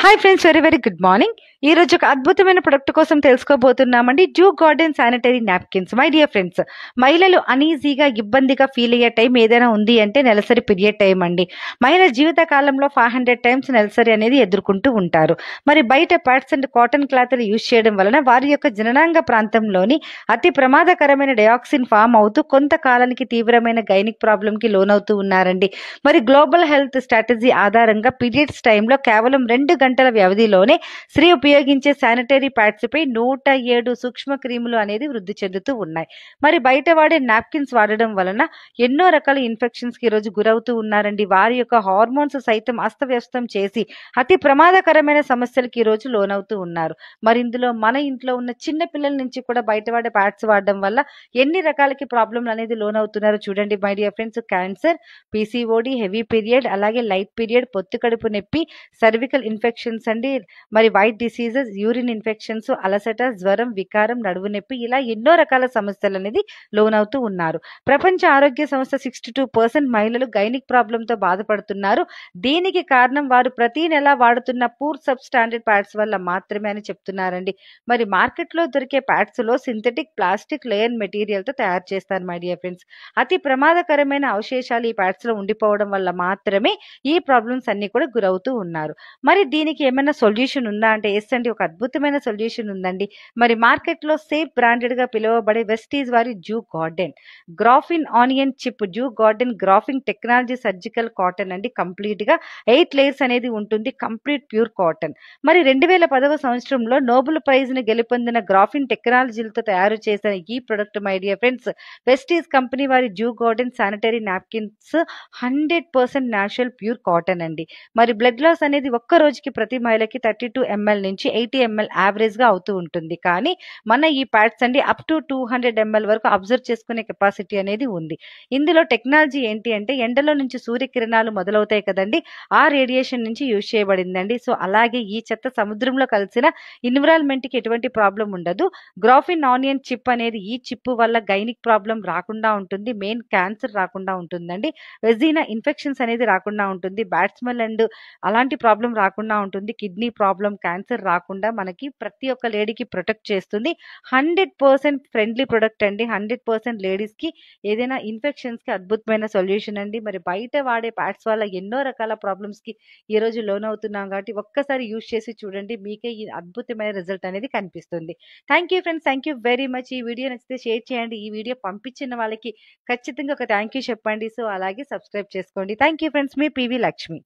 Hi friends, very very good morning. ఈ రోజు ఒక అద్భుతమైన ప్రొడక్ట్ కోసం తెలుసుకోబోతున్నామండి. Zoo Garden sanitary napkins. My dear friends, మహిళలు అనీజీగా ఇబ్బందిగా ఫీల్ అయ్యే టైం ఏదైనా ఉంది అంటే నెలసరి పీరియడ్ టైం అండి. మహిళ జీవిత కాలంలో 500 టైమ్స్ నెలసరి అనేది ఎదుర్కొంటూ ఉంటారు. మరి బయట ప్యాడ్స్ అండ్ కాటన్ క్లాత్లు యూజ్ చేయడం వలన వారి యొక్క జననాంగ ప్రాంతంలోని అతి ప్రమాదకరమైన డయాక్సిన్ ఫామ్ అవుతూ కొంతకాలానికి తీవ్రమైన గైనిక్ ప్రాబ్లంకి లోనవుతూ ఉన్నారండి. మరి గ్లోబల్ హెల్త్ స్ట్రాటజీ ఆధారంగా పీరియడ్స్ టైంలో కేవలం 2 గంటల వ్యవధిలోనే స్త్రీ ఉపయోగించే శానిటరీ ప్యాడ్స్ పై 107 సూక్ష్మ క్రిములు అనేది వృద్ధి చెందుతూ ఉన్నాయి. మరి బయట వాడే నాప్కిన్స్ వాడడం వలన ఎన్నో రకాల ఇన్ఫెక్షన్స్ కి ఈరోజు గురవుతూ ఉన్నారండి. వారి యొక్క హార్మోన్స్ సైతం అస్తవ్యస్తం చేసి అతి ప్రమాదకరమైన సమస్యలకి ఈరోజు లోనవుతూ ఉన్నారు. మరి ఇందులో మన ఇంట్లో ఉన్న చిన్న పిల్లల నుంచి కూడా బయట వాడే ప్యాడ్స్ వాడడం వల్ల ఎన్ని రకాలకి ప్రాబ్లం అనేది లోనవుతున్నారో చూడండి my dear friends. Cancer, PCOD, heavy period, అలాగే లైట్ పీరియడ్, పొత్తి కడుపు నొప్పి, సర్వికల్ ఇన్ఫెక్షన్స్ అండి, మరి వైట్ డిసీజెస్, యూరిన్ ఇన్ఫెక్షన్స్, అలసట, జ్వరం, వికారం, నడువు నొప్పి, ఇలా ఎన్నో రకాల సమస్యలు అనేది లోనవుతూ ఉన్నారు. ప్రపంచ ఆరోగ్య సంస్థ 62% మహిళలు గైనిక్ ప్రాబ్లంతో బాధపడుతున్నారు. దీనికి కారణం వారు ప్రతి నెల వాడుతున్న పూర్ సబ్ స్టాండర్డ్ ప్యాడ్స్ వల్ల మాత్రమే అని చెప్తున్నారండి. మరి మార్కెట్లో దొరికే ప్యాడ్స్ లో సింథటిక్ ప్లాస్టిక్ లేయర్ మెటీరియల్ తో తయారు చేస్తారు మై డియర్ ఫ్రెండ్స్. అతి ప్రమాదకరమైన అవశేషాలు ఈ ప్యాడ్స్ లో ఉండిపోవడం వల్ల మాత్రమే ఈ ప్రాబ్లమ్స్ అన్ని కూడా గురవుతూ ఉన్నారు. మరి దీనికి ఏమైనా సొల్యూషన్ ఉందా అంటే ఎస్ అండి, ఒక అద్భుతమైన సొల్యూషన్ ఉందండి. మరి మార్కెట్లో సేఫ్ బ్రాండెడ్ గా పిలువబడే వెస్టీజ్ వారి Zoo garden graphene onion chip, zoo garden graphing technology surgical cotton అండి. కంప్లీట్ గా 8 లేయర్స్ అనేది ఉంటుంది, కంప్లీట్ ప్యూర్ కాటన్. మరి 2010వ సంవత్సరంలో నోబెల్ ప్రైజ్ ని గెలుపొందిన గ్రాఫిన్ టెక్నాలజీలతో తయారు చేసిన ఈ product my dear friends, Vestige company వారి Zoo Garden sanitary napkins 100% natural pure cotton అండి. మరి బ్లడ్ లాస్ అనేది ఒక్క రోజుకి ప్రతి మహిళకి 32 ml నుంచి 80 ml యావరేజ్ గా అవుతూ ఉంటుంది. కానీ మన ఈ ప్యాడ్స్ అండి అప్ టు 200 ml వరకు అబ్జర్వ్ చేసుకునే కెపాసిటీ అనేది ఉంది. ఇందులో టెక్నాలజీ ఏంటి అంటే ఎండలో నుంచి సూర్యకిరణాలు మొదలవుతాయి కదండి, ఆ రేడియేషన్ నుంచి యూజ్ చేయబడిందండి. సో అలాగే ఈ చెత్త సముద్రంలో కలిసిన ఎన్విరాన్మెంట్ కి ఎటువంటి ప్రాబ్లం ఉండదు. గ్రాఫిన్ ఆనియన్ చిప్ అనేది ఈ చిప్ వల్ల గైనిక్ ప్రాబ్లం రాకుండా ఉంటుంది, మెయిన్ క్యాన్సర్ రాకుండా ఉంటుందండి, వెజీనా ఇన్ఫెక్షన్స్ అనేది రాకుండా ఉంటుంది, బ్యాడ్ స్మెల్ అండ్ అలాంటి ప్రాబ్లం రాకుండా ఉంటుంది, కిడ్నీ ప్రాబ్లం, క్యాన్సర్ రాకుండా మనకి ప్రతి ఒక్క లేడీకి ప్రొటెక్ట్ చేస్తుంది. 100% ఫ్రెండ్లీ ప్రొడక్ట్ అండి. 100% లేడీస్ కి ఏదైనా ఇన్ఫెక్షన్స్ కి అద్భుతమైన సొల్యూషన్ అండి. మరి బయట వాడే ప్యాడ్స్ వల్ల ఎన్నో రకాల ప్రాబ్లమ్స్ కి ఈ రోజు లోన్ అవుతున్నాం కాబట్టి ఒక్కసారి యూజ్ చేసి చూడండి, మీకే ఈ అద్భుతమైన రిజల్ట్ అనేది కనిపిస్తుంది. Thank you friends, thank you very much. ఈ వీడియో నచ్చితే షేర్ చేయండి. ఈ వీడియో పంపించిన వాళ్ళకి ఖచ్చితంగా ఒక థ్యాంక్ యూ చెప్పండి. సో అలాగే సబ్స్క్రైబ్ చేసుకోండి. Thank you friends, me PV Lakshmi.